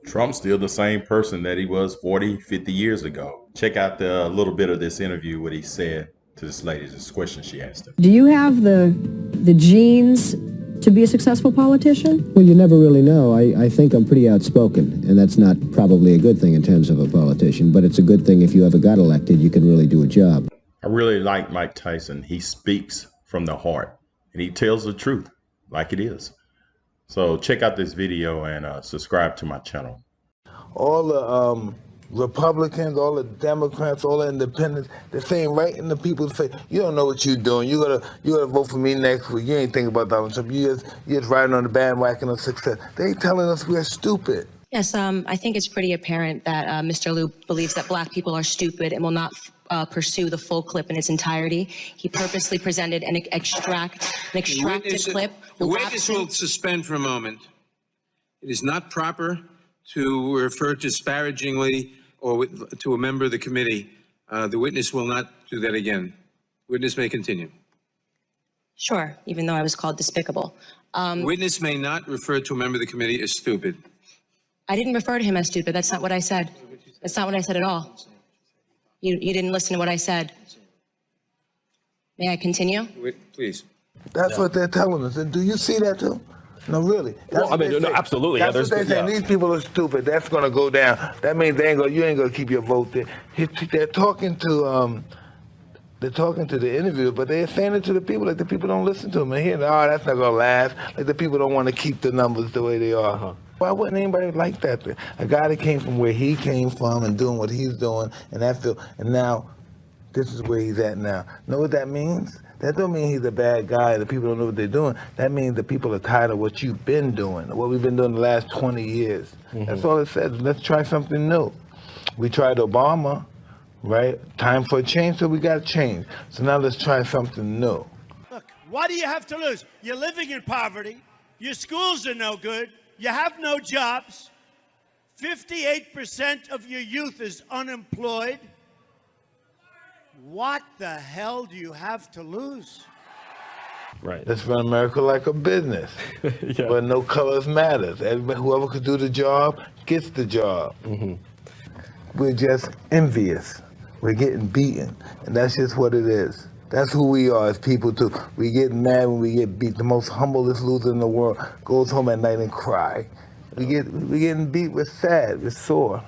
Trump's still the same person that he was 40, 50 years ago. Check out the little bit of this interview, what he said to this lady, this question she asked him. Do you have the genes to be a successful politician? Well, you never really know. I think I'm pretty outspoken, and that's not probably a good thing in terms of a politician, but it's a good thing if you ever got elected, you can really do a job. I really like Mike Tyson. He speaks from the heart, and he tells the truth like it is. So check out this video and subscribe to my channel. All the Republicans, all the Democrats, all the independents, they're saying right in the people's face, you don't know what you're doing. You gotta vote for me next week. You ain't thinking about Donald Trump. You just riding on the bandwagon of success. They telling us we're stupid. Yes, I think it's pretty apparent that Mr. Liu believes that black people are stupid and will not pursue the full clip in its entirety. He purposely presented an extracted clip. The witness will suspend for a moment. It is not proper to refer disparagingly or to a member of the committee. The witness will not do that again. Witness may continue. Sure, even though I was called despicable. Witness may not refer to a member of the committee as stupid. I didn't refer to him as stupid. That's not what I said. That's not what I said at all. You didn't listen to what I said. May I continue? Please. That's what they're telling us. And do you see that too? No, really. Well, I mean, no, absolutely. That's what they're saying. These people are stupid. That's going to go down. That means you ain't going to keep your vote there. They're talking to the interviewer, but they're saying it to the people like the people don't listen to them. And here, that's not going to last. Like the people don't want to keep the numbers the way they are. Why wouldn't anybody like that? A guy that came from where he came from and doing what he's doing, and now this is where he's at now. Know what that means? That don't mean he's a bad guy, the people don't know what they're doing. That means the people are tired of what you've been doing, what we've been doing the last 20 years. Mm-hmm. That's all it says. Let's try something new. We tried Obama, right? Time for a change, so we got to change. So now let's try something new. Look, what do you have to lose? You're living in poverty. Your schools are no good. You have no jobs. 58% of your youth is unemployed. What the hell do you have to lose? Right. Let's run America like a business, where no colors matters. Whoever could do the job gets the job. Mm-hmm. We're just envious. We're getting beaten, and that's just what it is. That's who we are as people too. We get mad when we get beat. The most humblest loser in the world goes home at night and cry. We getting beat. We're sad. We're sore.